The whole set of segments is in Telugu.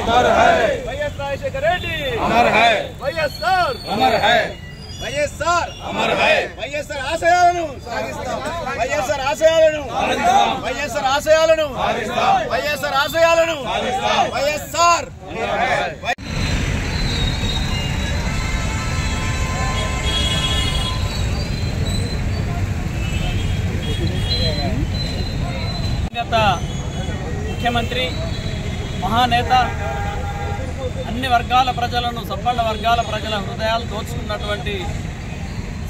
अमर है। వైఎస్ రాజశేఖర రెడ్డి अमर है। వైఎస్ఆర్ अमर है। వైఎస్ఆర్ अमर है। వైఎస్ఆర్ ఆశయాలను సాగిస్తాం వైఎస్ఆర్ ఆశయాలను వైఎస్ఆర్ ఆశయాలను వైఎస్ఆర్ ఆశయాలను వైఎస్ఆర్ ముఖ్యమంత్రి మహానేత అన్ని వర్గాల ప్రజలను సంపన్న వర్గాల ప్రజల హృదయాలు దోచుకున్నటువంటి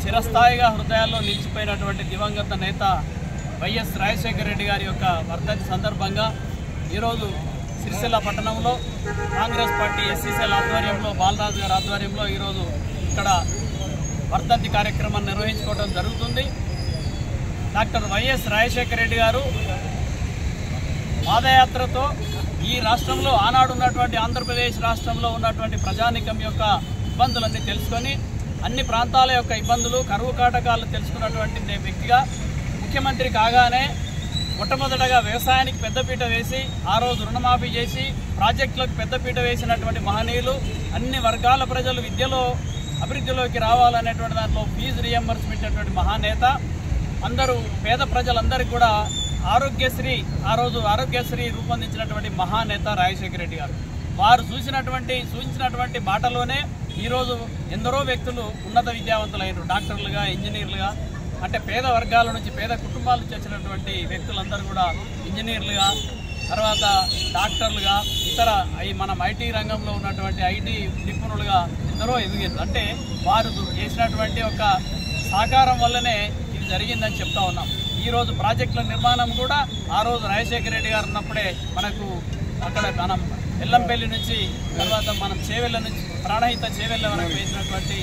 చిరస్థాయిగా హృదయాల్లో నిలిచిపోయినటువంటి దివంగత నేత వైఎస్ రాజశేఖర రెడ్డి గారి యొక్క వర్ధంతి సందర్భంగా ఈరోజు సిరిసిల్ల పట్టణంలో కాంగ్రెస్ పార్టీ ఎస్సీసీఎల్ ఆధ్వర్యంలో బాలరాజు గారి ఆధ్వర్యంలో ఈరోజు ఇక్కడ వర్ధంతి కార్యక్రమాన్ని నిర్వహించుకోవడం జరుగుతుంది. డాక్టర్ వైఎస్ రాజశేఖర రెడ్డి గారు పాదయాత్రతో ఈ రాష్ట్రంలో ఆనాడు ఉన్నటువంటి ఆంధ్రప్రదేశ్ రాష్ట్రంలో ఉన్నటువంటి ప్రజానికం యొక్క ఇబ్బందులన్నీ తెలుసుకొని అన్ని ప్రాంతాల యొక్క ఇబ్బందులు కరువు కాటకాలు తెలుసుకున్నటువంటి వ్యక్తిగా ముఖ్యమంత్రి కాగానే మొట్టమొదటగా వ్యవసాయానికి పెద్దపీట వేసి ఆ రోజు రుణమాఫీ చేసి ప్రాజెక్టులకు పెద్దపీట వేసినటువంటి మహనీయులు, అన్ని వర్గాల ప్రజలు విద్యలో అభివృద్ధిలోకి రావాలనేటువంటి దాంట్లో ఫీజు రియంబర్స్మెంట్ అటువంటి మహానేత, అందరూ పేద ప్రజలందరికీ కూడా ఆరోగ్యశ్రీ ఆ రోజు ఆరోగ్యశ్రీ రూపొందించినటువంటి మహానేత రాజశేఖర రెడ్డి గారు. వారు సూచించినటువంటి బాటలోనే ఈరోజు ఎందరో వ్యక్తులు ఉన్నత విద్యావంతులైన డాక్టర్లుగా, ఇంజనీర్లుగా, అంటే పేద వర్గాల నుంచి పేద కుటుంబాల నుంచి వచ్చినటువంటి వ్యక్తులందరూ కూడా ఇంజనీర్లుగా, తర్వాత డాక్టర్లుగా, ఇతర మనం ఐటీ రంగంలో ఉన్నటువంటి ఐటీ నిపుణులుగా ఎందరో ఎదిగారు. అంటే వారు చేసినటువంటి ఒక సహకారం వల్లనే ఇది జరిగిందని చెప్తా ఉన్నాం. ఈరోజు ప్రాజెక్టుల నిర్మాణం కూడా ఆ రోజు రాజశేఖర రెడ్డి గారు ఉన్నప్పుడే మనకు అక్కడ మనం ఎల్లంపల్లి నుంచి తర్వాత మనం చేవెళ్ళ నుంచి ప్రాణహిత చేవెళ్ళ వరకు వేసినటువంటి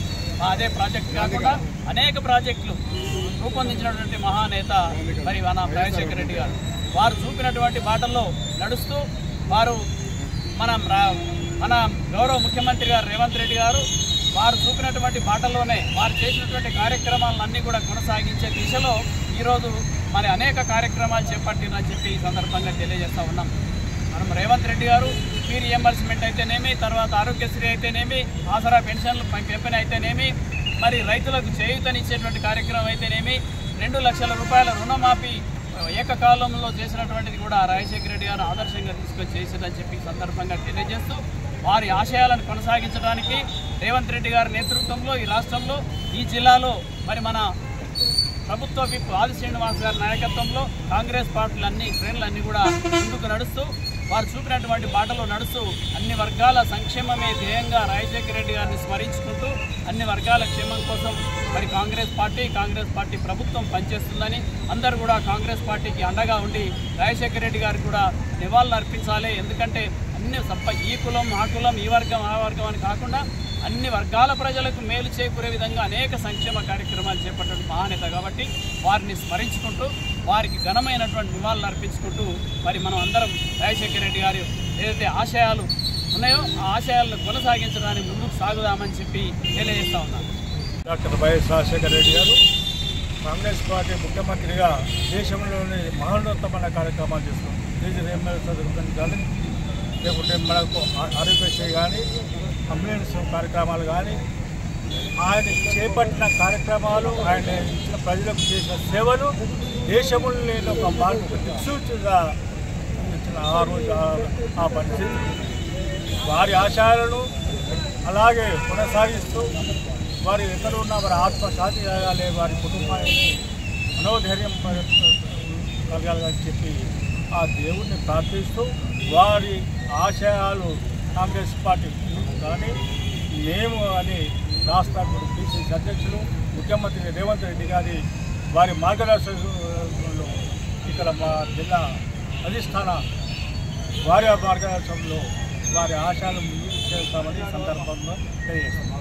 అదే ప్రాజెక్టు కాకుండా అనేక ప్రాజెక్టులు రూపొందించినటువంటి మహానేత మరి మన రాజశేఖర రెడ్డి గారు. వారు చూపినటువంటి బాటల్లో నడుస్తూ వారు మన గౌరవ ముఖ్యమంత్రి గారు రేవంత్ రెడ్డి గారు వారు చూపినటువంటి బాటలోనే వారు చేసినటువంటి కార్యక్రమాలన్నీ కూడా కొనసాగించే దిశలో ఈరోజు మరి అనేక కార్యక్రమాలు చేపట్టినని చెప్పి ఈ సందర్భంగా తెలియజేస్తూ ఉన్నాం. మనం రేవంత్ రెడ్డి గారు ఫీ రియంబర్స్మెంట్ అయితేనేమి, తర్వాత ఆరోగ్యశ్రీ అయితేనేమి, ఆసరా పెన్షన్లు పెంపిన అయితేనేమి, మరి రైతులకు చేయూతనిచ్చేటువంటి కార్యక్రమం అయితేనేమి, 2 లక్షల రూపాయల రుణమాఫీ ఏకకాలంలో చేసినటువంటిది కూడా రాజశేఖర రెడ్డి గారు ఆదర్శంగా తీసుకొని చేసేదని చెప్పి ఈ సందర్భంగా తెలియజేస్తూ వారి ఆశయాలను కొనసాగించడానికి రేవంత్ రెడ్డి గారి నేతృత్వంలో ఈ రాష్ట్రంలో ఈ జిల్లాలో మరి మన ప్రభుత్వ విప్ ఆది శ్రీనివాస్ గారి నాయకత్వంలో కాంగ్రెస్ పార్టీలన్నీ శ్రేణులన్నీ కూడా ముందుకు నడుస్తూ వారు చూపినటువంటి బాటలో నడుస్తూ అన్ని వర్గాల సంక్షేమమే ధ్యేయంగా రాజశేఖర రెడ్డి గారిని స్మరించుకుంటూ అన్ని వర్గాల క్షేమం కోసం మరి కాంగ్రెస్ పార్టీ ప్రభుత్వం పనిచేస్తుందని అందరూ కూడా కాంగ్రెస్ పార్టీకి అండగా ఉండి రాజశేఖర రెడ్డి గారికి కూడా నివాళులు అర్పించాలి. ఎందుకంటే అన్ని ఈ కులం ఆ కులం ఈ వర్గం ఆ వర్గం అని కాకుండా అన్ని వర్గాల ప్రజలకు మేలు చేకూరే విధంగా అనేక సంక్షేమ కార్యక్రమాలు చేపట్టిన మహానేత కాబట్టి వారిని స్మరించుకుంటూ వారికి ఘనమైనటువంటి నివాళులు అర్పించుకుంటూ మరి మనం అందరం రాజశేఖర రెడ్డి గారు ఏదైతే ఆశయాలు ఉన్నాయో ఆ ఆశయాలను కొనసాగించడానికి ముందుకు సాగుదామని చెప్పి తెలియజేస్తా ఉన్నాను. డాక్టర్ వైఎస్ రాజశేఖర రెడ్డి గారు కాంగ్రెస్ పార్టీ ముఖ్యమంత్రిగా దేశంలోని మహోన్నతమైన కార్యక్రమాలు చేస్తున్నాం. ఫీజు రియంబర్స్మెంట్ కానీ, లేకుంటే మనకు ఆరోగ్యశ్రీ కానీ, అంబులెన్స్ కార్యక్రమాలు కానీ, ఆయన చేపట్టిన కార్యక్రమాలు, ఆయన ఇచ్చిన ప్రజలకు చేసిన సేవలు దేశంలో లేని ఒక మార్పు దిక్సూచిగా ఇచ్చిన ఆ రోజు ఆ పరిస్థితి వారి ఆశయాలను అలాగే కొనసాగిస్తూ వారు ఎక్కడ ఉన్న వారి ఆత్మశాంతి కలగాలి, వారి కుటుంబానికి మనోధైర్యం కలగాలని చెప్పి ఆ దేవుడిని ప్రార్థిస్తూ వారి ఆశయాలు కాంగ్రెస్ పార్టీ కానీ మేము అని రాష్ట్ర పిసిసి అధ్యక్షులు ముఖ్యమంత్రి రేవంత్ రెడ్డి గారి వారి మార్గదర్శకంలో ఇక్కడ మా జిల్లా అధిష్టాన వారి మార్గదర్శనంలో వారి ఆశయాలు ముందుకు చేస్తామని సందర్భంగా తెలియజేస్తున్నాం.